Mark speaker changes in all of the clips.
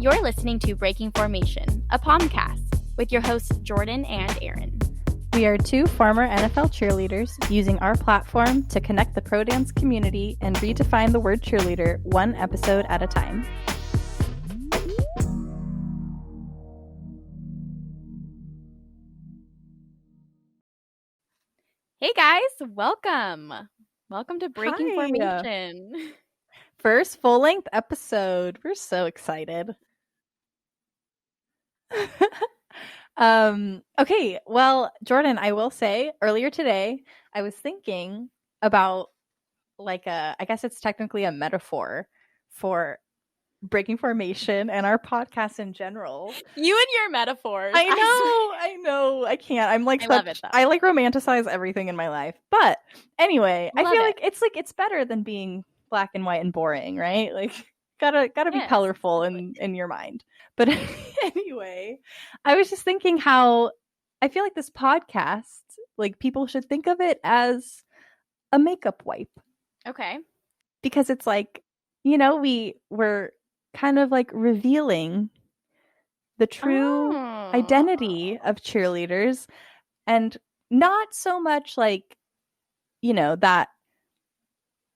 Speaker 1: You're listening to Breaking Formation, a podcast with your hosts Jordan and Aaron.
Speaker 2: We are two former NFL cheerleaders using our platform to connect the pro dance community and redefine the word cheerleader one episode at a time.
Speaker 1: Hey guys, welcome. Welcome to Breaking
Speaker 2: Hi.
Speaker 1: Formation.
Speaker 2: First full-length episode. We're so excited. Okay, well, Jordan, I will say earlier today, I was thinking about I guess it's technically a metaphor for breaking formation and our podcast in general.
Speaker 1: You and your metaphors.
Speaker 2: I know. I can't. I'm like
Speaker 1: I love it, though.
Speaker 2: I like romanticize everything in my life. But anyway, I feel like it's better than being black and white and boring, right? Like gotta be colorful in your mind. But anyway, I was just thinking how I feel like this podcast, like people should think of it as a makeup wipe.
Speaker 1: Okay.
Speaker 2: Because it's like, we're kind of like revealing the true identity of cheerleaders, and not so much like, that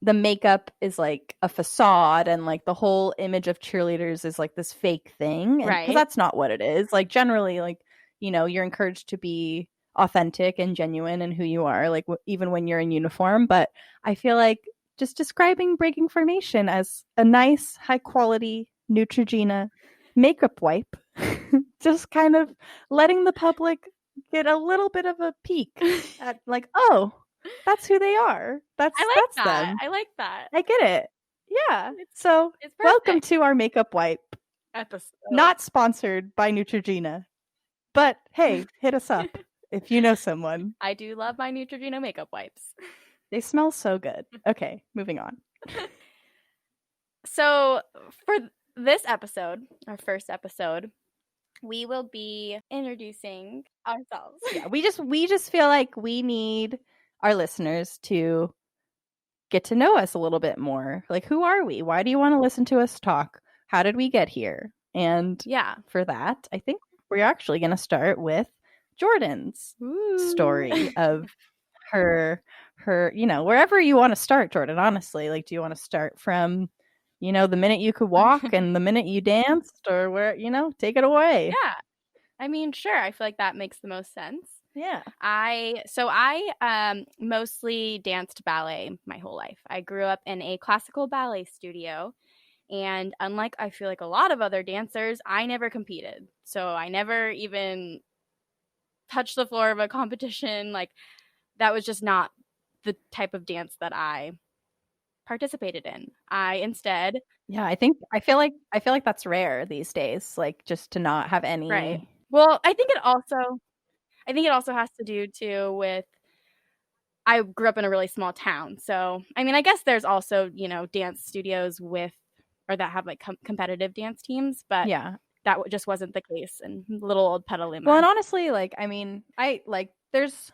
Speaker 2: the makeup is like a facade and like the whole image of cheerleaders is like this fake thing.
Speaker 1: Right.
Speaker 2: Because that's not what it is. Like generally, like, you're encouraged to be authentic and genuine in who you are, like even when you're in uniform. But I feel like just describing Breaking Formation as a nice, high quality Neutrogena makeup wipe, just kind of letting the public get a little bit of a peek at like, oh, that's who they are. That's them.
Speaker 1: I like that.
Speaker 2: I get it. Yeah.
Speaker 1: It's
Speaker 2: Welcome to our makeup wipe
Speaker 1: episode.
Speaker 2: Not sponsored by Neutrogena, but hey, hit us up if you know someone.
Speaker 1: I do love my Neutrogena makeup wipes.
Speaker 2: They smell so good. Okay, moving on.
Speaker 1: So for this episode, our first episode, we will be introducing ourselves.
Speaker 2: Yeah, we just feel like we need our listeners to get to know us a little bit more. Like, who are we? Why do you want to listen to us talk? How did we get here? And for that, I think we're actually going to start with Jordan's story of her, wherever you want to start, Jordan, honestly. Like, do you want to start from, the minute you could walk and the minute you danced, or where, take it away?
Speaker 1: Yeah. I mean, sure. I feel like that makes the most sense.
Speaker 2: Yeah.
Speaker 1: I mostly danced ballet my whole life. I grew up in a classical ballet studio, and unlike I feel like a lot of other dancers, I never competed. So I never even touched the floor of a competition. Like, that was just not the type of dance that I participated in. I instead,
Speaker 2: I feel like that's rare these days, like just to not have any.
Speaker 1: Right. Well, I think it also has to do too with I grew up in a really small town. So, I mean, I guess there's also, dance studios that have like competitive dance teams, but that just wasn't the case in little old Petaluma.
Speaker 2: Well, and honestly, like, I mean, there's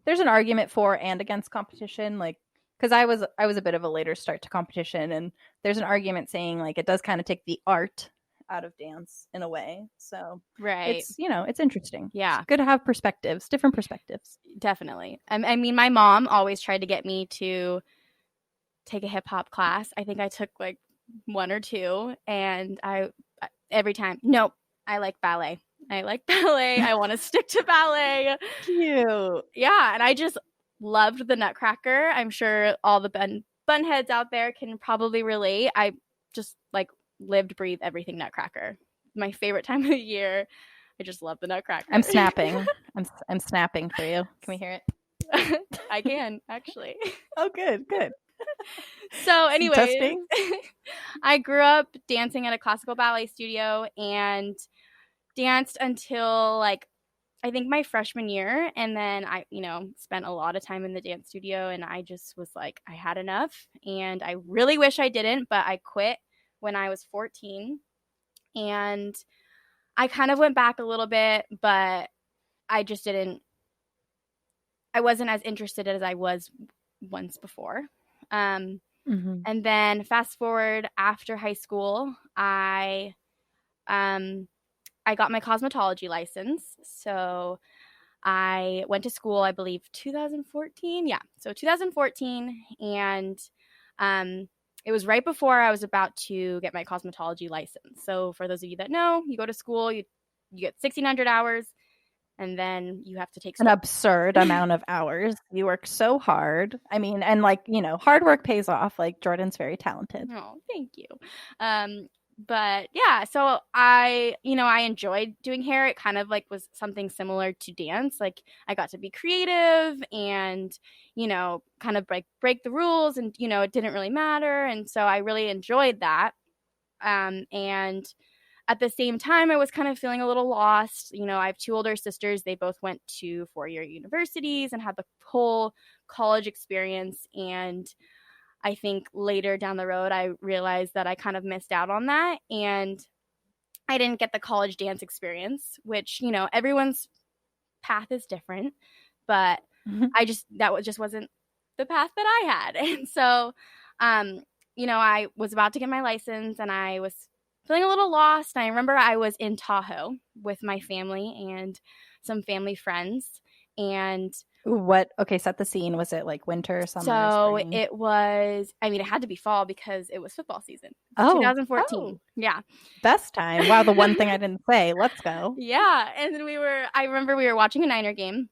Speaker 2: an argument for and against competition, like, because I was a bit of a later start to competition, and there's an argument saying like it does kind of take the art out of dance in a way. So it's it's interesting.
Speaker 1: Yeah,
Speaker 2: it's good to have different perspectives.
Speaker 1: Definitely. I mean, my mom always tried to get me to take a hip hop class. I think I took like one or two, and every time, nope, I like ballet. I want to stick to ballet.
Speaker 2: Cute.
Speaker 1: Yeah, and I just loved the Nutcracker. I'm sure all the bunheads out there can probably relate. I just like lived, breathe everything Nutcracker. My favorite time of the year. I just love the Nutcracker.
Speaker 2: I'm snapping. I'm snapping for you. Can we hear
Speaker 1: it? I can, actually.
Speaker 2: Oh, good.
Speaker 1: So anyways, I grew up dancing at a classical ballet studio and danced until like I think my freshman year, and then I spent a lot of time in the dance studio, and I just was like, I had enough, and I really wish I didn't, but I quit when I was 14, and I kind of went back a little bit, but I wasn't as interested as I was once before. And then fast forward after high school, I I got my cosmetology license. So I went to school, I believe 2014. Yeah, so 2014, and it was right before I was about to get my cosmetology license. So for those of you that know, you go to school, you get 1,600 hours, and then you have to take
Speaker 2: an absurd amount of hours. You work so hard. I mean, and like, hard work pays off. Like Jordan's very talented.
Speaker 1: Oh, thank you. But yeah, so I enjoyed doing hair. It kind of like was something similar to dance. Like I got to be creative and, kind of break the rules, and, it didn't really matter. And so I really enjoyed that. And at the same time, I was kind of feeling a little lost. I have two older sisters. They both went to 4-year universities and had the whole college experience. And I think later down the road, I realized that I kind of missed out on that. And I didn't get the college dance experience, which, everyone's path is different. But that just wasn't the path that I had. And so, I was about to get my license and I was feeling a little lost. And I remember I was in Tahoe with my family and some family friends. And
Speaker 2: set the scene. Was it like winter, summer,
Speaker 1: so
Speaker 2: spring?
Speaker 1: it was, it had to be fall because it was football season. 2014. Yeah.
Speaker 2: Best time. Wow, the one thing I didn't say. Let's go.
Speaker 1: Yeah. And then I remember we were watching a Niner game,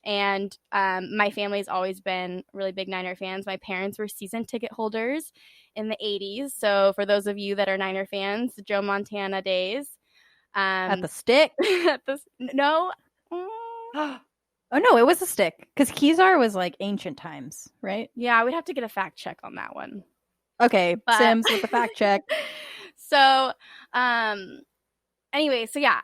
Speaker 1: and my family's always been really big Niner fans. My parents were season ticket holders in the 80s. So for those of you that are Niner fans, the Joe Montana days.
Speaker 2: At the stick?
Speaker 1: No.
Speaker 2: Oh, no, it was a stick. Because Kezar was like ancient times, right?
Speaker 1: Yeah, I would have to get a fact check on that one.
Speaker 2: Okay, Sims with the fact check.
Speaker 1: So, anyway, so yeah,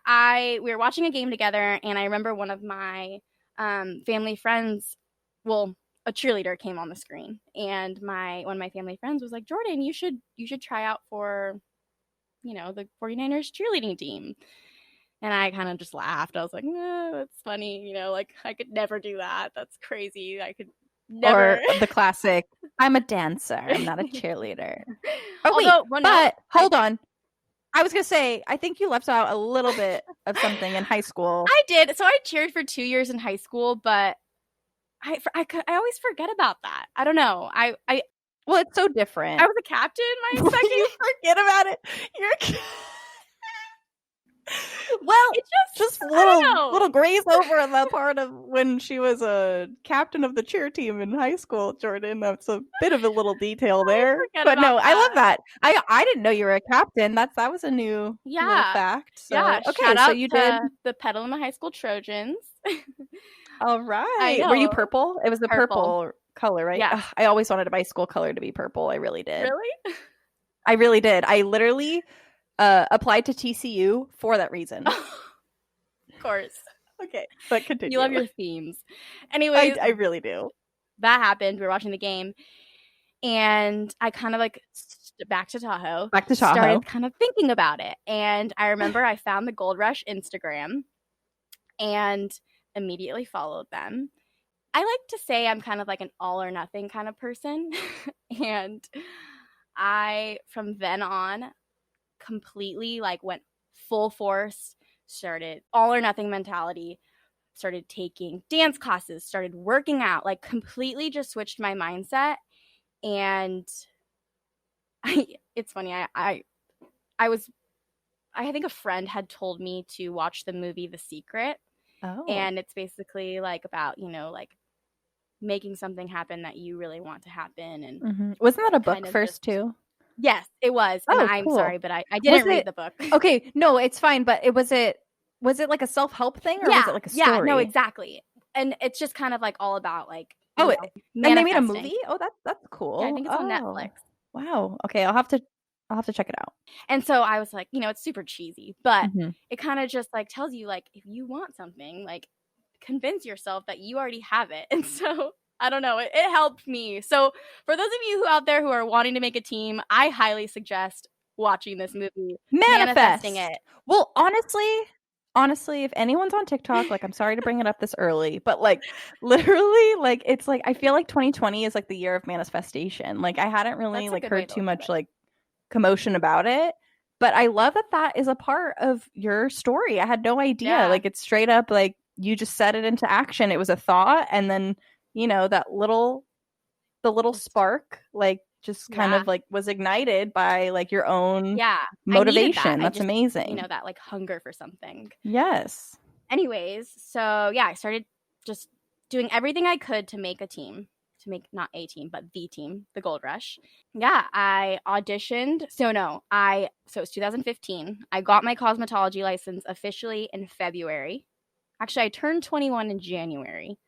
Speaker 1: we were watching a game together, and I remember one of my family friends, a cheerleader came on the screen, and one of my family friends was like, Jordan, you should try out for, the 49ers cheerleading team. And I kind of just laughed. I was like, that's funny. Like I could never do that. That's crazy. I could never.
Speaker 2: Or the classic, I'm a dancer. I'm not a cheerleader.
Speaker 1: Oh,
Speaker 2: hold on. I was going to say, I think you left out a little bit of something in high school.
Speaker 1: I did. So I cheered for 2 years in high school, but I always forget about that. I don't know.
Speaker 2: Well, it's so different.
Speaker 1: I was a captain my second.
Speaker 2: You forget about it. Well, it just little graze over the part of when she was a captain of the cheer team in high school, Jordan. That's a bit of a little detail there. But no, I love that. I didn't know you were a captain. That was a new little fact. So,
Speaker 1: yeah.
Speaker 2: Okay,
Speaker 1: shout
Speaker 2: so
Speaker 1: out
Speaker 2: you
Speaker 1: to
Speaker 2: did
Speaker 1: the Petaluma High School Trojans.
Speaker 2: All right. Were you purple? It was the purple color, right?
Speaker 1: Yeah.
Speaker 2: Ugh, I always wanted my school color to be purple. I really did.
Speaker 1: Really?
Speaker 2: I really did. I literally applied to TCU for that reason.
Speaker 1: Of course.
Speaker 2: Okay, but continue.
Speaker 1: You love your themes. Anyway,
Speaker 2: I really do.
Speaker 1: That happened. We were watching the game, and I kind of like back to Tahoe. Started kind of thinking about it, and I remember I found the Gold Rush Instagram, and immediately followed them. I like to say I'm kind of like an all or nothing kind of person, and I from then on completely like went full force, started all or nothing mentality, started taking dance classes, started working out, like completely just switched my mindset. And it's funny, I think a friend had told me to watch the movie The Secret. And it's basically like about, like making something happen that you really want to happen. And
Speaker 2: wasn't that a book first too?
Speaker 1: Yes, it was. And I'm sorry, but I didn't read the book.
Speaker 2: Okay, no, it's fine. But was it like a self-help thing, or was it like a story?
Speaker 1: Yeah, no, exactly. And it's just kind of like all about like
Speaker 2: and they made a movie? Oh, that's cool.
Speaker 1: Yeah, I think it's on Netflix.
Speaker 2: Wow. Okay, I'll have to check it out.
Speaker 1: And so I was like, it's super cheesy, but it kind of just like tells you like if you want something, like convince yourself that you already have it. And so I don't know. It helped me. So for those of you out there who are wanting to make a team, I highly suggest watching this movie, manifesting it.
Speaker 2: Well, honestly, if anyone's on TikTok, like I'm sorry to bring it up this early, but like literally, like it's like I feel like 2020 is like the year of manifestation. Like I hadn't really like heard too much like commotion about it, But I love that is a part of your story. I had no idea.
Speaker 1: Yeah.
Speaker 2: Like, it's straight up like you just set it into action. It was a thought, and then, you know, the little spark, like, just kind of like was ignited by like your own motivation. That's amazing.
Speaker 1: You know, that like hunger for something.
Speaker 2: Yes.
Speaker 1: Anyways, so yeah, I started just doing everything I could to make a team. To make not a team, but the team, the Gold Rush. Yeah, I auditioned. So it was 2015. I got my cosmetology license officially in February. Actually, I turned 21 in January.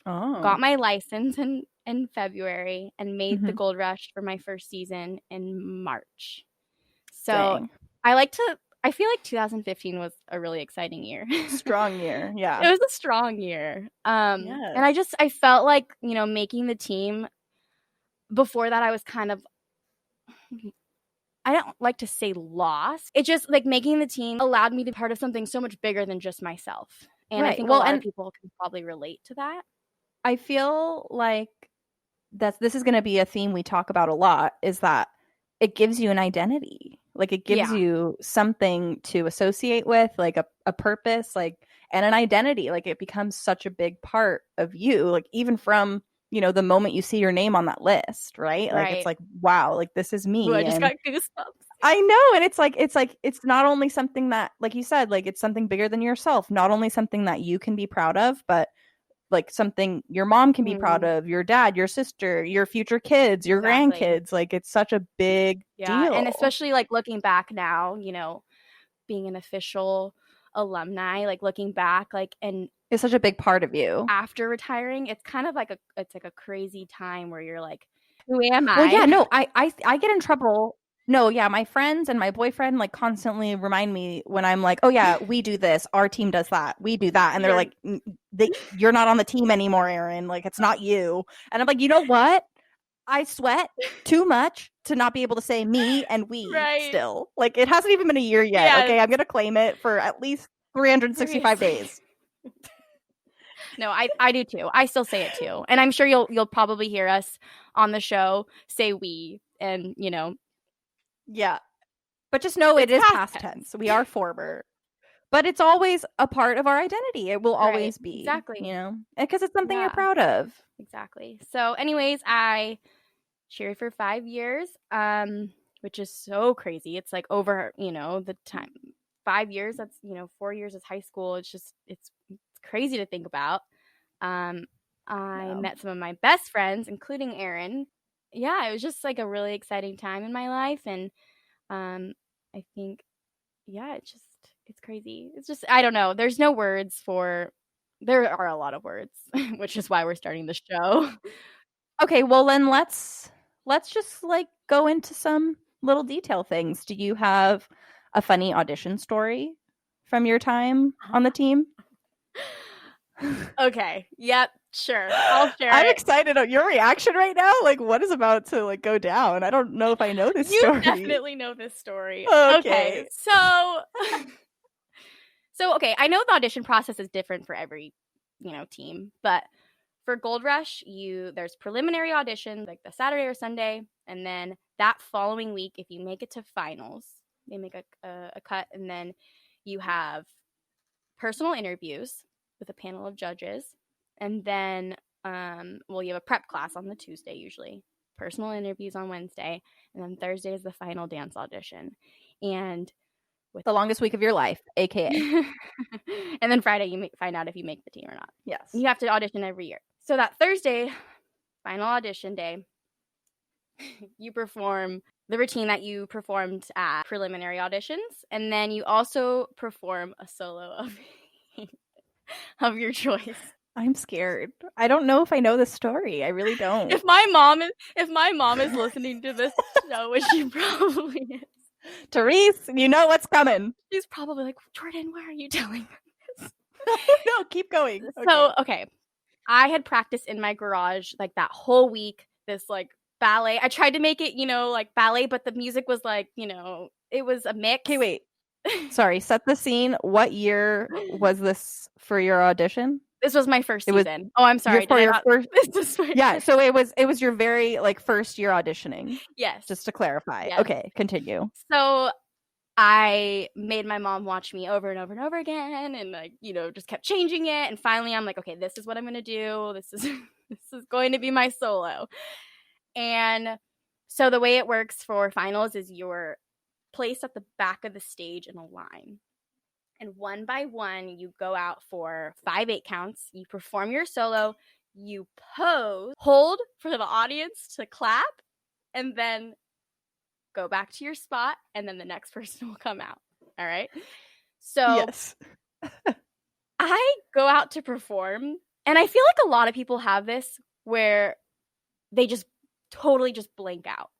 Speaker 2: Oh.
Speaker 1: Got my license in February and made the Gold Rush for my first season in March. So
Speaker 2: Dang.
Speaker 1: I feel like 2015 was a really exciting year.
Speaker 2: Strong year, yeah.
Speaker 1: It was a strong year. And I felt like, you know, making the team, before that I was kind of, I don't like to say lost. It just, like, making the team allowed me to be part of something so much bigger than just myself. And I think a lot of people can probably relate to that.
Speaker 2: I feel like this is going to be a theme we talk about a lot, is that it gives you an identity. Like, it gives you something to associate with, like a purpose, like, and an identity. Like, it becomes such a big part of you, like, even from, you know, the moment you see your name on that list, right? Like, it's like, wow, like, this is me.
Speaker 1: Ooh, I just got goosebumps.
Speaker 2: I know. And it's not only something that, like you said, like, it's something bigger than yourself, not only something that you can be proud of, but like something your mom can be proud of, your dad, your sister, your future kids, your grandkids. Like, it's such a big deal.
Speaker 1: And especially like looking back now, you know, being an official alumni, like looking back, like, and
Speaker 2: it's such a big part of you.
Speaker 1: After retiring, it's kind of like it's like a crazy time where you're like, who am I?
Speaker 2: Well, yeah, no, I get in trouble. No, yeah, my friends and my boyfriend like constantly remind me when I'm like, oh yeah, we do this, our team does that, we do that, and they're like, you're not on the team anymore, Erin. Like, it's not you. And I'm like, you know what? I sweat too much to not be able to say me and we still. Like, it hasn't even been a year yet. Yeah. Okay, I'm gonna claim it for at least 365 days.
Speaker 1: No, I do too. I still say it too, and I'm sure you'll probably hear us on the show say we, and you know.
Speaker 2: Yeah. But just know it is past tense. We are former. But it's always a part of our identity. It will always be.
Speaker 1: Exactly.
Speaker 2: You know? Because it's something you're proud of.
Speaker 1: Exactly. So anyways, I cheered for 5 years, which is so crazy. It's like over, you know, the time. 5 years, that's, you know, 4 years is high school. It's just, it's crazy to think about. I met some of my best friends, including Erin. Yeah, it was just like a really exciting time in my life, and I think, yeah, it's crazy. It's just, I don't know. There's no words for. There are a lot of words, which is why we're starting the show.
Speaker 2: Okay, well then let's just like go into some little detail things. Do you have a funny audition story from your time on the team?
Speaker 1: Okay. Yep. Sure. I'll share.
Speaker 2: I'm excited at your reaction right now. Like, what is about to like go down? I don't know if I know this story.
Speaker 1: You definitely know this story.
Speaker 2: Okay.
Speaker 1: So okay, I know the audition process is different for every, you know, team, but for Gold Rush, there's preliminary auditions like the Saturday or Sunday, and then that following week, if you make it to finals, they make a cut, and then you have personal interviews with a panel of judges, and then you have a prep class on the Tuesday usually, personal interviews on Wednesday, and then Thursday is the final dance audition, and
Speaker 2: with the longest week of your life, aka.
Speaker 1: And then Friday you find out if you make the team or not.
Speaker 2: Yes,
Speaker 1: you have to audition every year. So that Thursday, final audition day, you perform the routine that you performed at preliminary auditions, and then you also perform a solo of your choice.
Speaker 2: I'm scared. I don't know if I know this story. I really don't.
Speaker 1: If my mom is listening to this show, which she probably is.
Speaker 2: Therese, you know what's coming.
Speaker 1: She's probably like, Jordan, why are you telling this?
Speaker 2: No, keep going.
Speaker 1: So, okay. I had practiced in my garage like that whole week, this like ballet. I tried to make it, you know, like ballet, but the music was like, you know, it was a mix.
Speaker 2: Okay, wait. Sorry, set the scene. What year was this for your audition?
Speaker 1: This was my first season. Oh, I'm sorry.
Speaker 2: Yeah, so it was your very like first year auditioning.
Speaker 1: Yes.
Speaker 2: Just to clarify. Yes. Okay, continue.
Speaker 1: So I made my mom watch me over and over and over again, and like, just kept changing it. And finally I'm like, okay, this is what I'm going to do. This is this is going to be my solo. And so the way it works for finals is you're placed at the back of the stage in a line. And one by one, you go out for 5/8 counts. You perform your solo, you pose, hold for the audience to clap, and then go back to your spot, and then the next person will come out. All right? So
Speaker 2: yes.
Speaker 1: I go out to perform, and I feel like a lot of people have this where they just totally just blank out.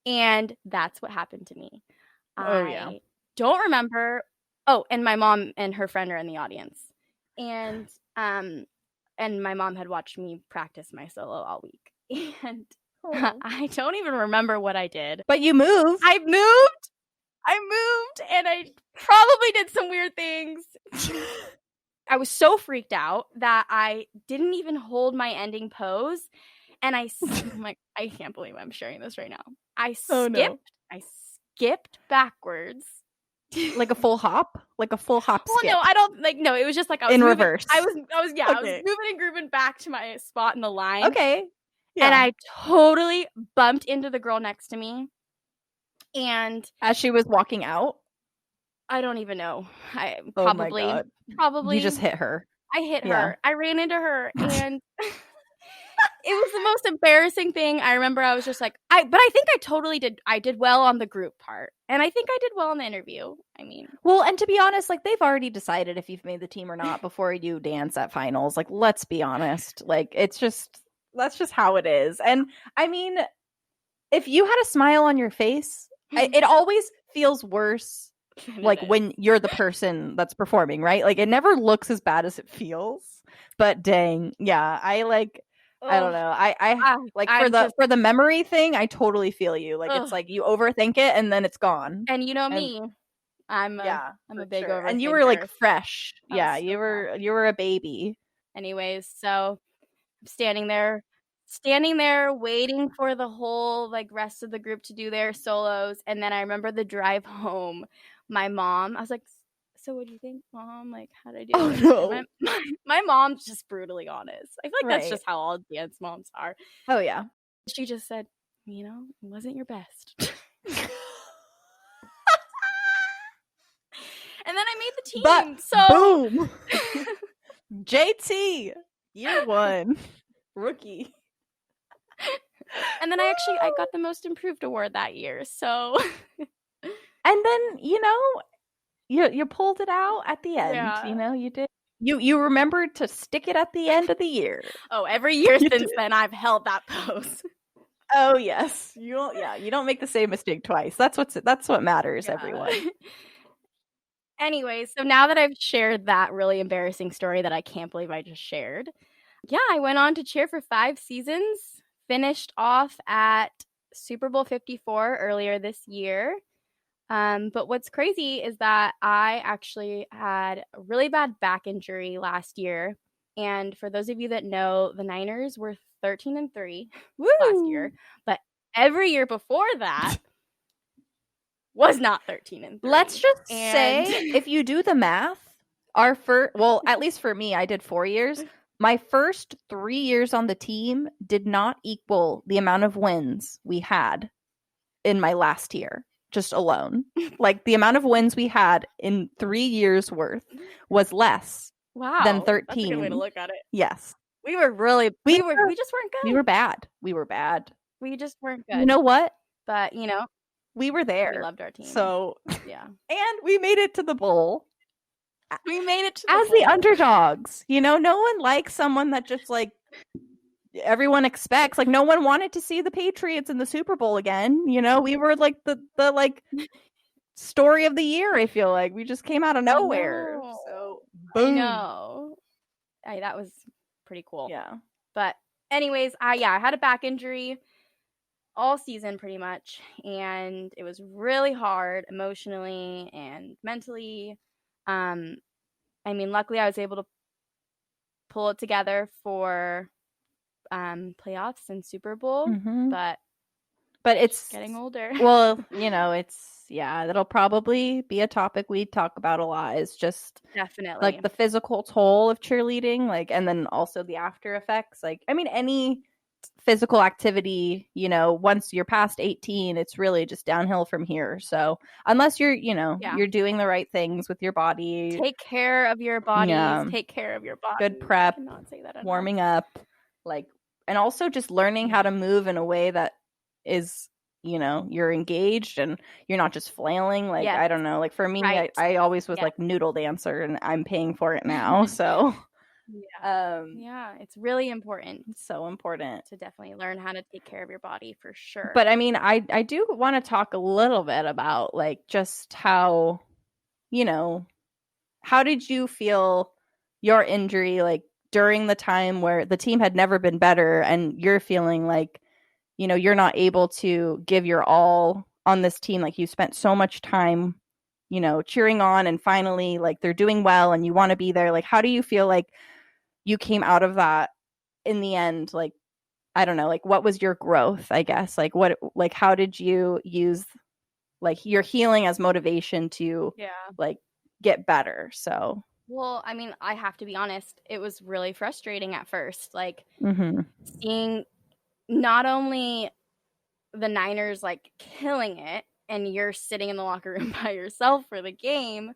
Speaker 1: And that's what happened to me.
Speaker 2: Oh, yeah.
Speaker 1: I don't remember. Oh, and my mom and her friend are in the audience. And my mom had watched me practice my solo all week. And I don't even remember what I did.
Speaker 2: But you moved.
Speaker 1: I moved, and I probably did some weird things. I was so freaked out that I didn't even hold my ending pose. And I'm like, I can't believe I'm sharing this right now. I skipped backwards.
Speaker 2: Like a full hop? Like a full hop skip?
Speaker 1: Well, no, I don't, no, it was just like I was
Speaker 2: in
Speaker 1: moving,
Speaker 2: reverse.
Speaker 1: I was moving and grooving back to my spot in the line.
Speaker 2: Okay.
Speaker 1: Yeah. And I totally bumped into the girl next to me. And
Speaker 2: as she was walking out?
Speaker 1: I don't even know.
Speaker 2: Probably. You just hit her.
Speaker 1: I hit her. I ran into her, and it was the most embarrassing thing. I remember I was just like, but I think I did well on the group part. And I think I did well in the interview. I mean.
Speaker 2: Well, and to be honest, like they've already decided if you've made the team or not before you dance at finals. Like, let's be honest. Like, that's just how it is. And I mean, if you had a smile on your face, it always feels worse. Like when you're the person that's performing, right? Like it never looks as bad as it feels. But dang, yeah, I don't know. I like for the memory thing, I totally feel you. Like it's like you overthink it and then it's gone.
Speaker 1: And you know me. I'm a big overthinker.
Speaker 2: And you were like fresh. Yeah, you were a baby.
Speaker 1: Anyways, so I'm standing there waiting for the whole like rest of the group to do their solos. And then I remember the drive home, my mom, I was like, so what do you think, Mom? Like, how'd I do?
Speaker 2: Oh, no.
Speaker 1: My mom's just brutally honest. I feel like that's just how all dance moms are.
Speaker 2: Oh, yeah.
Speaker 1: She just said, it wasn't your best. And then I made the team.
Speaker 2: But,
Speaker 1: so
Speaker 2: boom. JT, year 1. Rookie.
Speaker 1: And then I got the most improved award that year. So.
Speaker 2: And then, you pulled it out at the end. Yeah. You did. You remembered to stick it at the end of the year.
Speaker 1: Oh, every year since then, I've held that pose.
Speaker 2: Oh yes, you don't make the same mistake twice. That's what matters, everyone.
Speaker 1: Anyway, so now that I've shared that really embarrassing story that I can't believe I just shared, I went on to cheer for 5 seasons. Finished off at Super Bowl 54 earlier this year. But what's crazy is that I actually had a really bad back injury last year. And for those of you that know, the Niners were 13-3 last year. But every year before that was not 13-3.
Speaker 2: Let's just say, if you do the math, at least for me, I did 4 years. My first 3 years on the team did not equal the amount of wins we had in my last year. Just alone. Like the amount of wins we had in 3 years worth was less than 13.
Speaker 1: That's a good way to look at it.
Speaker 2: Yes.
Speaker 1: We were really we just weren't good.
Speaker 2: We were bad.
Speaker 1: We just weren't good.
Speaker 2: You know what?
Speaker 1: But
Speaker 2: we were there.
Speaker 1: We loved our team.
Speaker 2: So
Speaker 1: yeah.
Speaker 2: And we made it to the bowl.
Speaker 1: We made it to
Speaker 2: the bowl. The underdogs. No one likes someone that just like everyone expects. Like no one wanted to see the Patriots in the Super Bowl again. We were like the like story of the year. I feel like we just came out of nowhere. So boom.
Speaker 1: That was pretty cool.
Speaker 2: Yeah.
Speaker 1: But anyways, I had a back injury all season pretty much, and it was really hard emotionally and mentally. Luckily I was able to pull it together for playoffs and Super Bowl, but
Speaker 2: it's
Speaker 1: getting older.
Speaker 2: Well, it's Yeah, that'll probably be a topic we talk about a lot, is just
Speaker 1: Definitely.
Speaker 2: like the physical toll of cheerleading, like, and then also the after effects. Like, I mean, any physical activity, you know, once you're past 18, it's really just downhill from here. So unless you're, you know, you're doing the right things with your body.
Speaker 1: Take care of your bodies. Yeah. Take care of your body.
Speaker 2: Good prep.
Speaker 1: I cannot say that enough.
Speaker 2: Warming up, like, and also just learning how to move in a way that is, you know, you're engaged and you're not just flailing. Like, I don't know. Like for me, I always was like noodle dancer, and I'm paying for it now. So
Speaker 1: yeah, it's really important.
Speaker 2: It's so important
Speaker 1: to definitely learn how to take care of your body, for sure.
Speaker 2: But I mean, I do want to talk a little bit about like just how, you know, how did you feel your injury, like during the time where the team had never been better and you're feeling like, you know, you're not able to give your all on this team. Like you spent so much time, you know, cheering on, and finally like they're doing well and you want to be there. Like, how do you feel like you came out of that in the end? Like, I don't know, like what was your growth, I guess? Like what, like how did you use like your healing as motivation to like get better? So,
Speaker 1: well, I mean, I have to be honest, it was really frustrating at first, like seeing not only the Niners like killing it and you're sitting in the locker room by yourself for the game,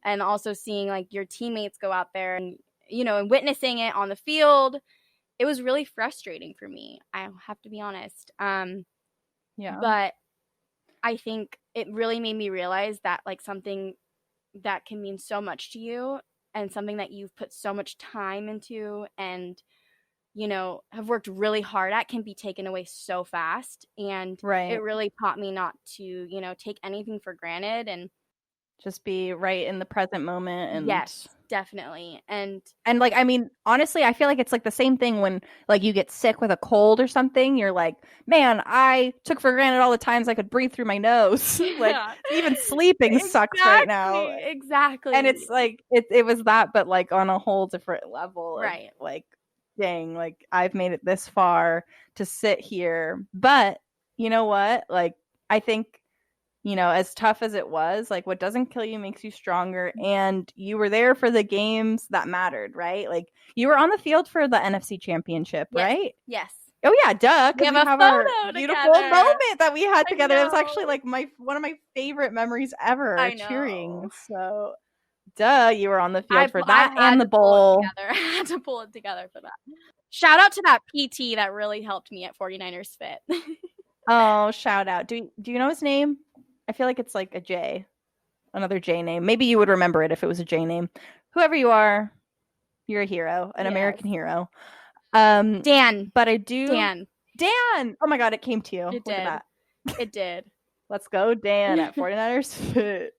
Speaker 1: and also seeing like your teammates go out there and, you know, and witnessing it on the field. It was really frustrating for me. I have to be honest. But I think it really made me realize that like something that can mean so much to you and something that you've put so much time into and, you know, have worked really hard at can be taken away so fast. And it really taught me not to, you know, take anything for granted and
Speaker 2: just be right in the present moment. And
Speaker 1: yes, definitely. And
Speaker 2: like, I mean, honestly, I feel like it's like the same thing when like you get sick with a cold or something. You're like, man, I took for granted all the times I could breathe through my nose. Like even sleeping sucks right now.
Speaker 1: Exactly.
Speaker 2: And it's like, it was that, but like on a whole different level.
Speaker 1: Right.
Speaker 2: Like, dang, like I've made it this far to sit here. But you know what? Like, I think, you know, as tough as it was, like what doesn't kill you makes you stronger. And you were there for the games that mattered, right? Like you were on the field for the NFC Championship, right?
Speaker 1: Yes.
Speaker 2: Oh yeah, duh. Because we have our beautiful moment that we had together. It was actually like one of my favorite memories ever, cheering. So duh, you were on the field for that and the bowl.
Speaker 1: I had to pull it together for that. Shout out to that PT that really helped me at 49ers Fit.
Speaker 2: Oh, shout out. Do you know his name? I feel like it's like a J, another J name. Maybe you would remember it if it was a J name. Whoever you are, you're a hero, an American hero.
Speaker 1: Dan.
Speaker 2: But I do. Dan. Oh my God, it came to you.
Speaker 1: It did. At that. It did.
Speaker 2: Let's go, Dan, at 49ers Fit.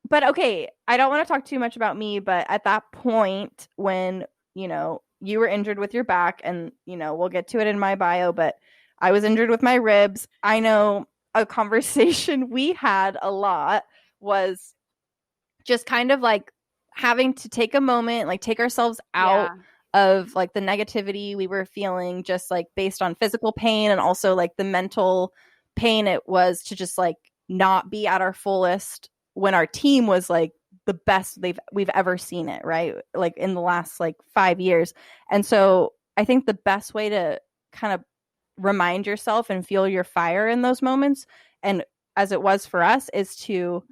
Speaker 2: But okay, I don't want to talk too much about me, but at that point when, you know, you were injured with your back, and, you know, we'll get to it in my bio, but I was injured with my ribs. I know a conversation we had a lot was just kind of like having to take a moment, like take ourselves out of like the negativity we were feeling, just like based on physical pain and also like the mental pain it was to just like not be at our fullest when our team was like the best we've ever seen it, right? Like in the last like 5 years. And so I think the best way to kind of remind yourself and feel your fire in those moments, and as it was for us, is to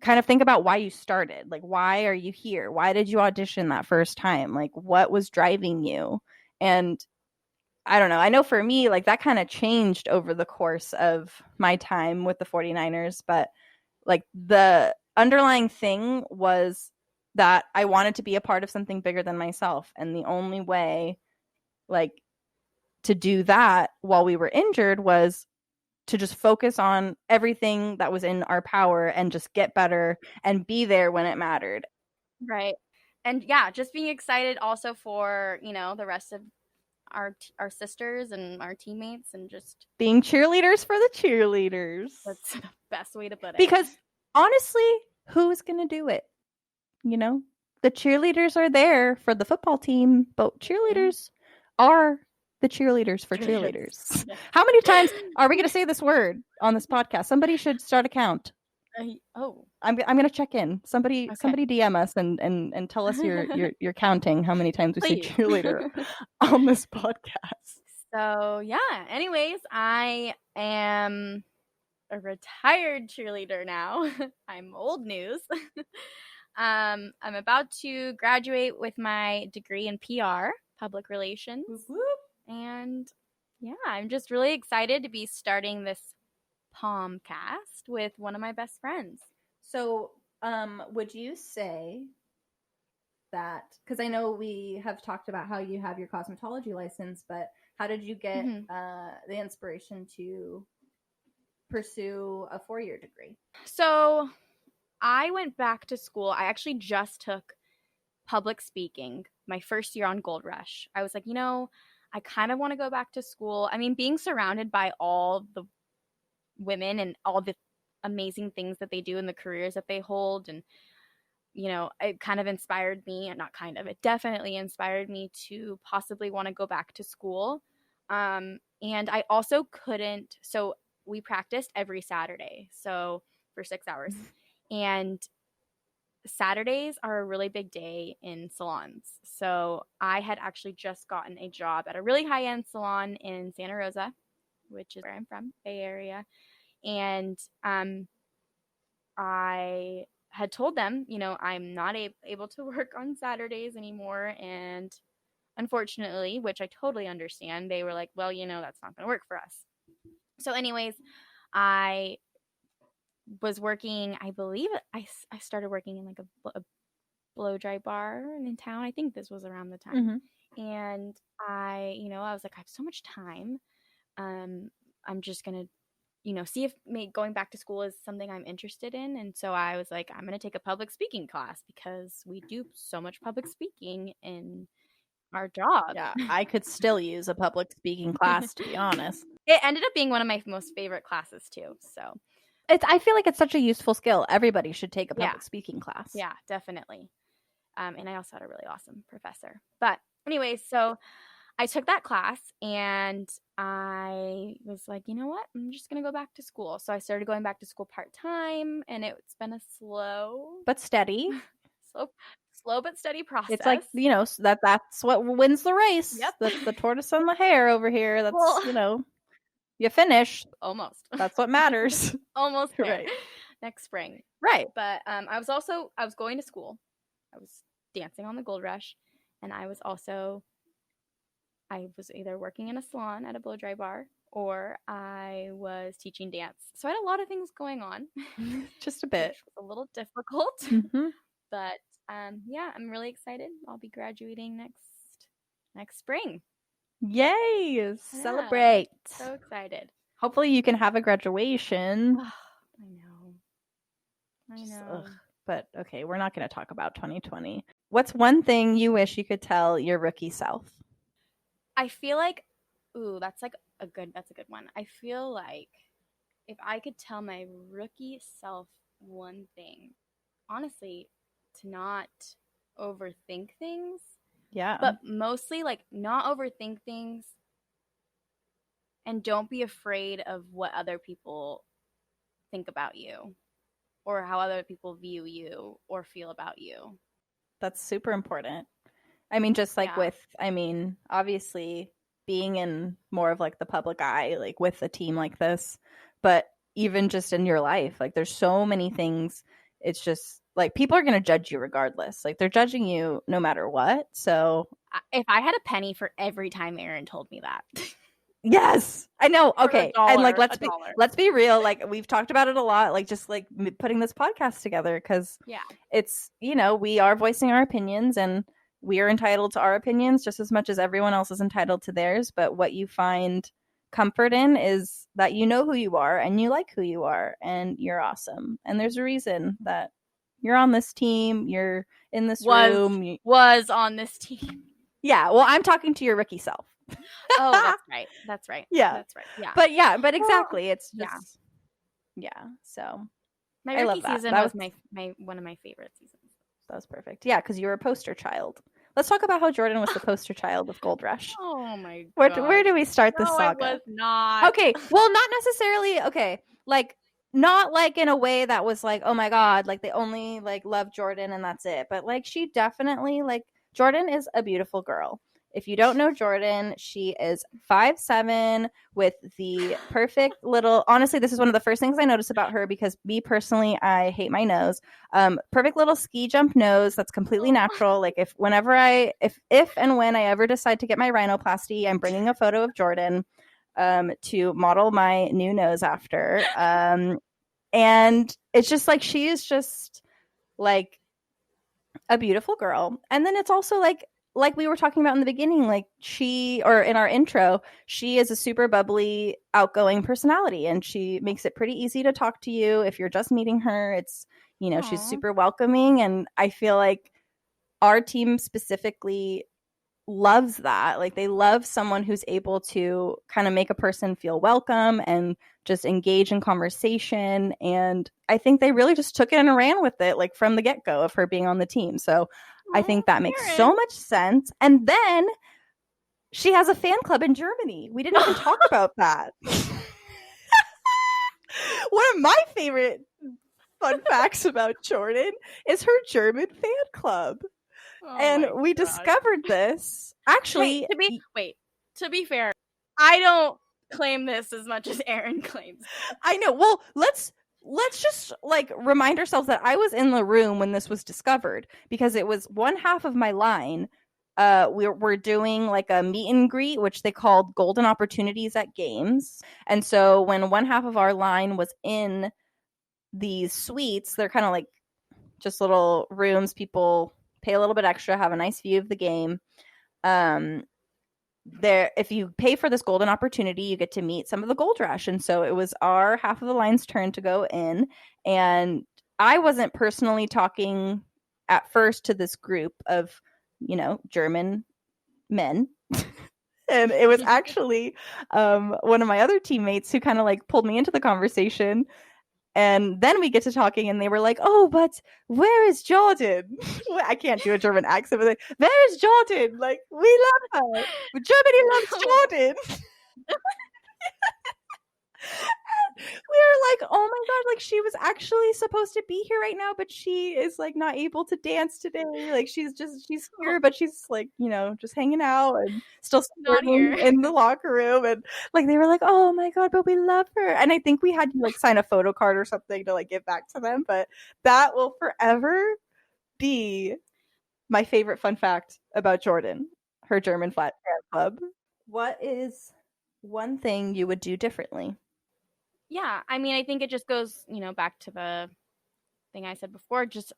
Speaker 2: kind of think about why you started. Like, why are you here? Why did you audition that first time? Like, what was driving you? And I don't know. I know for me, like that kind of changed over the course of my time with the 49ers, but like the underlying thing was that I wanted to be a part of something bigger than myself. And the only way like to do that while we were injured was to just focus on everything that was in our power and just get better and be there when it mattered.
Speaker 1: Right. And yeah, just being excited also for, you know, the rest of our sisters and our teammates, and just
Speaker 2: being cheerleaders for the cheerleaders.
Speaker 1: That's the best way to put it.
Speaker 2: Because honestly, who's going to do it? You know, the cheerleaders are there for the football team, but cheerleaders are the cheerleaders for cheerleaders. Yes. How many times are we going to say this word on this podcast? Somebody should start a count. I'm going to check in. Somebody DM us and tell us you're counting how many times we say cheerleader on this podcast.
Speaker 1: So yeah. Anyways, I am a retired cheerleader now. I'm old news. I'm about to graduate with my degree in PR, public relations. Whoop, whoop. And yeah, I'm just really excited to be starting this Pomcast with one of my best friends.
Speaker 2: So, would you say that, because I know we have talked about how you have your cosmetology license, but how did you get the inspiration to pursue a 4-year degree?
Speaker 1: So I went back to school. I actually just took public speaking my first year on Gold Rush. I was like, I kind of want to go back to school. I mean, being surrounded by all the women and all the amazing things that they do and the careers that they hold, and it kind of inspired me, and not kind of, it definitely inspired me to possibly want to go back to school. And I also couldn't, so we practiced every Saturday, so for 6 hours. And Saturdays are a really big day in salons. So I had actually just gotten a job at a really high-end salon in Santa Rosa, which is where I'm from, Bay Area. And I had told them, I'm not able to work on Saturdays anymore. And unfortunately, which I totally understand, they were like, well, that's not going to work for us. So anyways, I was working, I believe I started working in like a blow dry bar in town. I think this was around the time. And I was like, I have so much time. I'm just going to see if going back to school is something I'm interested in. And so I was like, I'm going to take a public speaking class because we do so much public speaking in our job.
Speaker 2: Yeah, I could still use a public speaking class, to be honest.
Speaker 1: It ended up being one of my most favorite classes too. So
Speaker 2: I feel like it's such a useful skill. Everybody should take a public speaking class.
Speaker 1: Yeah, definitely. And I also had a really awesome professor. But anyways, so I took that class and I was like, you know what? I'm just going to go back to school. So I started going back to school part-time, and it's been a slow
Speaker 2: but steady,
Speaker 1: slow but steady process.
Speaker 2: It's like, that's what wins the race.
Speaker 1: Yep.
Speaker 2: The tortoise and the hare over here. That's, you finish.
Speaker 1: Almost.
Speaker 2: That's what matters.
Speaker 1: Almost there. Right. Next spring.
Speaker 2: Right.
Speaker 1: But I was going to school. I was dancing on the Gold Rush, and I was either working in a salon at a blow dry bar, or I was teaching dance. So I had a lot of things going on.
Speaker 2: Just a bit.
Speaker 1: Which was a little difficult. But yeah, I'm really excited. I'll be graduating next spring.
Speaker 2: Yay! Yeah. Celebrate.
Speaker 1: So excited.
Speaker 2: Hopefully you can have a graduation.
Speaker 1: I know.
Speaker 2: But okay, we're not going to talk about 2020. What's one thing you wish you could tell your rookie self?
Speaker 1: I feel like, that's a good one. I feel like if I could tell my rookie self one thing, honestly, to not overthink things.
Speaker 2: Yeah.
Speaker 1: But mostly not overthink things, and don't be afraid of what other people think about you or how other people view you or feel about you.
Speaker 2: That's super important. I mean, just obviously being in more of the public eye, with a team like this, but even just in your life, there's so many things. It's just people are going to judge you regardless. They're judging you no matter what. So
Speaker 1: if I had a penny for every time Erin told me that.
Speaker 2: Yes, I know. Okay. And let's be real. We've talked about it a lot, putting this podcast together, because it's, we are voicing our opinions, and we are entitled to our opinions just as much as everyone else is entitled to theirs. But what you find comfort in is that you know who you are, and you like who you are, and you're awesome. And there's a reason that you're on this team. You're in this room.
Speaker 1: Was on this team.
Speaker 2: Yeah. Well, I'm talking to your rookie self.
Speaker 1: Oh, that's right. That's right.
Speaker 2: Yeah.
Speaker 1: That's right.
Speaker 2: Yeah. But exactly. It's just, So
Speaker 1: my rookie season was my one of my favorite seasons.
Speaker 2: That was perfect. Yeah. Because you were a poster child Let's talk about how Jordan was the poster child of Gold Rush.
Speaker 1: Oh my
Speaker 2: Where
Speaker 1: god.
Speaker 2: do we start this saga?
Speaker 1: No, it was not.
Speaker 2: Okay, well, not necessarily. Okay, like not like in a way that was like, oh my god, like they only like love Jordan and that's it. But like she definitely like Jordan is a beautiful girl. If you don't know Jordan, she is 5'7" with the perfect little. Honestly, this is one of the first things I noticed about her because me personally, I hate my nose. Perfect little ski jump nose that's completely natural. Like if and when I ever decide to get my rhinoplasty, I'm bringing a photo of Jordan to model my new nose after. And it's just like she is just like a beautiful girl. And then it's also like we were talking about in the beginning, like or in our intro, she is a super bubbly, outgoing personality, and she makes it pretty easy to talk to you if you're just meeting her. It's, you know, she's super welcoming, and I feel like our team specifically loves that. Like they love someone who's able to kind of make a person feel welcome and just engage in conversation. And I think they really just took it and ran with it, like from the get-go of her being on the team. So I think that makes so much sense. And then she has a fan club in Germany. We didn't even talk about that. One of my favorite fun facts about Jordan is her German fan club. And we discovered this. Actually,
Speaker 1: to be fair, I don't claim this as much as Erin claims.
Speaker 2: I know. Well, let's just like remind ourselves that I was in the room when this was discovered because it was one half of my line. We're doing like a meet and greet, which they called Golden Opportunities at Games. And so when one half of our line was in these suites, they're kind of like just little rooms. People pay a little bit extra, have a nice view of the game. If you pay for this golden opportunity, you get to meet some of the Gold Rush. And so it was our half of the line's turn to go in. And I wasn't personally talking at first to this group of, you know, German men. And it was actually one of my other teammates who kind of like pulled me into the conversation. And then we get to talking, and they were like, "Oh, but where is Jordan?" I can't do a German accent, but like, "Where is Jordan? Like, we love her. Germany loves Jordan." We were like, "Oh my god! Like, she was actually supposed to be here right now, but she is like not able to dance today. Like, she's here, but she's like, you know, just hanging out and still
Speaker 1: not here
Speaker 2: in the locker room." And like, they were like, "Oh my god, but we love her." And I think we had to like sign a photo card or something to like give back to them. But that will forever be my favorite fun fact about Jordan, her German fan club. What is one thing you would do differently?
Speaker 1: Yeah, I mean, I think it just goes, you know, back to the thing I said before. Just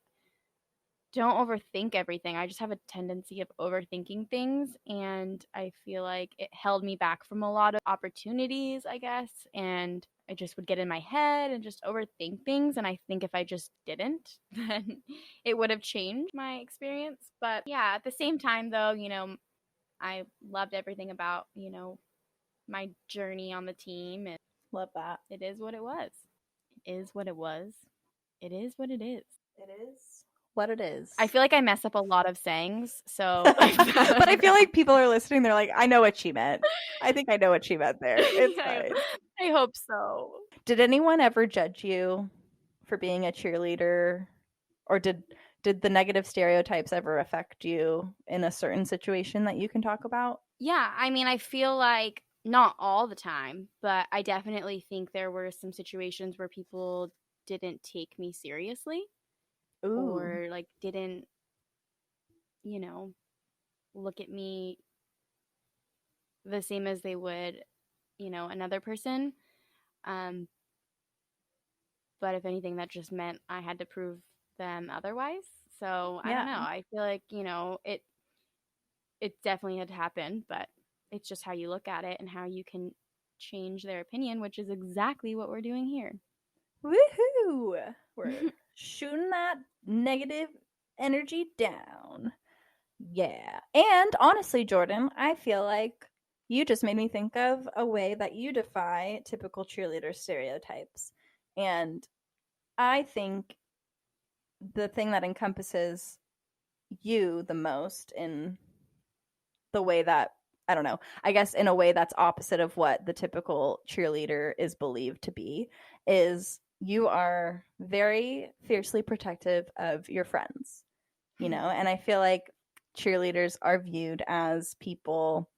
Speaker 1: don't overthink everything. I just have a tendency of overthinking things, and I feel like it held me back from a lot of opportunities, I guess. And I just would get in my head and just overthink things. And I think if I just didn't, then it would have changed my experience. But yeah, at the same time, though, you know, I loved everything about, you know, my journey on the team, and
Speaker 2: love that.
Speaker 1: It is what it was. It is what it was. It is what it is.
Speaker 2: It is what it is.
Speaker 1: I feel like I mess up a lot of sayings, so
Speaker 2: but I feel like people are listening, they're like, I know what she meant. I think I know what she meant there. It's fine.
Speaker 1: I hope so.
Speaker 2: Did anyone ever judge you for being a cheerleader, or did the negative stereotypes ever affect you in a certain situation that you can talk about?
Speaker 1: Yeah, I mean, I feel like not all the time, but I definitely think there were some situations where people didn't take me seriously.
Speaker 2: Ooh.
Speaker 1: Or like didn't, you know, look at me the same as they would, you know, another person. But if anything, that just meant I had to prove them otherwise. So I don't know. I feel like, you know, it definitely had happened, but it's just how you look at it and how you can change their opinion, which is exactly what we're doing here.
Speaker 2: Woohoo! We're shooting that negative energy down. Yeah. And honestly, Jordan, I feel like you just made me think of a way that you defy typical cheerleader stereotypes. And I think the thing that encompasses you the most in the way that, I don't know, I guess in a way that's opposite of what the typical cheerleader is believed to be, is you are very fiercely protective of your friends, you know? And I feel like cheerleaders are viewed as people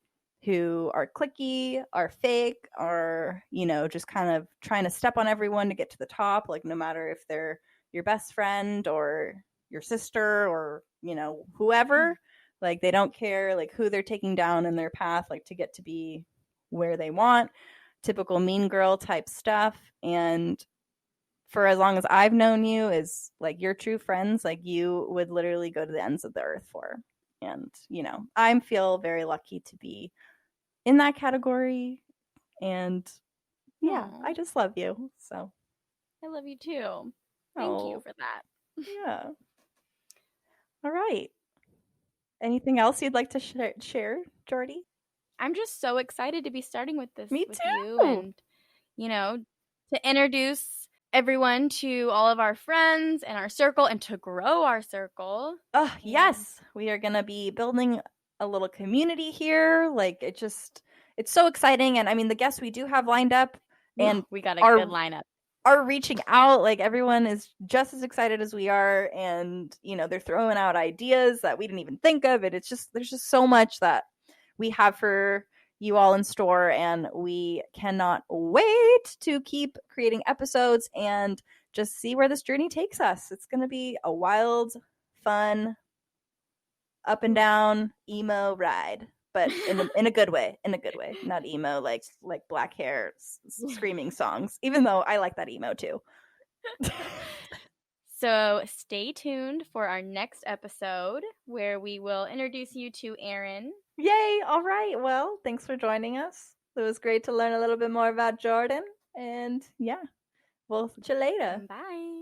Speaker 2: who are cliquey, are fake, are, you know, just kind of trying to step on everyone to get to the top, like no matter if they're your best friend or your sister or, you know, whoever. Like they don't care like who they're taking down in their path, like to get to be where they want. Typical mean girl type stuff. And for as long as I've known you, is like your true friends, like you would literally go to the ends of the earth for. And, you know, I feel very lucky to be in that category. And yeah, I just love you. So
Speaker 1: I love you too. Thank you for that.
Speaker 2: Yeah. All right. Anything else you'd like to share, Jordy?
Speaker 1: I'm just so excited to be starting with this
Speaker 2: Me
Speaker 1: with
Speaker 2: too.
Speaker 1: you, and you know, to introduce everyone to all of our friends and our circle and to grow our circle.
Speaker 2: Oh, yes. We are going to be building a little community here. Like it's so exciting. And I mean, the guests we do have lined up, and
Speaker 1: we got a good lineup,
Speaker 2: are reaching out. Like everyone is just as excited as we are, and you know, they're throwing out ideas that we didn't even think of. And it's just, there's just so much that we have for you all in store, and we cannot wait to keep creating episodes and just see where this journey takes us. It's going to be a wild, fun, up and down emo ride, but in a good way, not emo like black hair screaming songs, even though I like that emo too.
Speaker 1: So stay tuned for our next episode where we will introduce you to Erin.
Speaker 2: Yay! All right. Well, thanks for joining us. It was great to learn a little bit more about Jordan. And yeah, we'll see you later.
Speaker 1: Bye.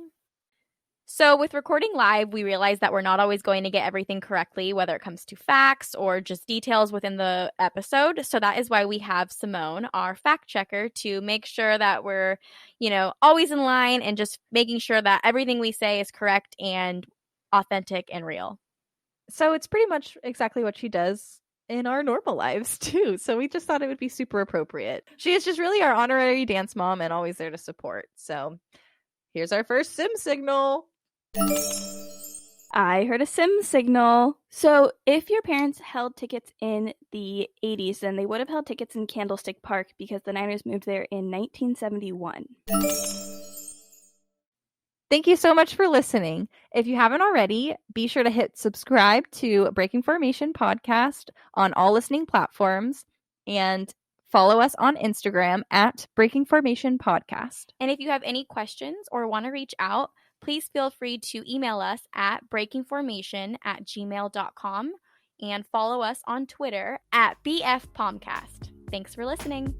Speaker 1: So with recording live, we realize that we're not always going to get everything correctly, whether it comes to facts or just details within the episode. So that is why we have Simone, our fact checker, to make sure that we're, you know, always in line and just making sure that everything we say is correct and authentic and real.
Speaker 2: So it's pretty much exactly what she does in our normal lives too. So we just thought it would be super appropriate. She is just really our honorary dance mom and always there to support. So here's our first sim signal.
Speaker 3: I heard a sim signal. So if your parents held tickets in the 80s, then they would have held tickets in Candlestick Park because the Niners moved there in 1971.
Speaker 2: Thank you so much for listening. If you haven't already, be sure to hit subscribe to Breaking Formation Podcast on all listening platforms and follow us on Instagram at Breaking Formation Podcast.
Speaker 1: And if you have any questions or want to reach out, please feel free to email us at breakingformation@gmail.com and follow us on Twitter at BFPomcast. Thanks for listening.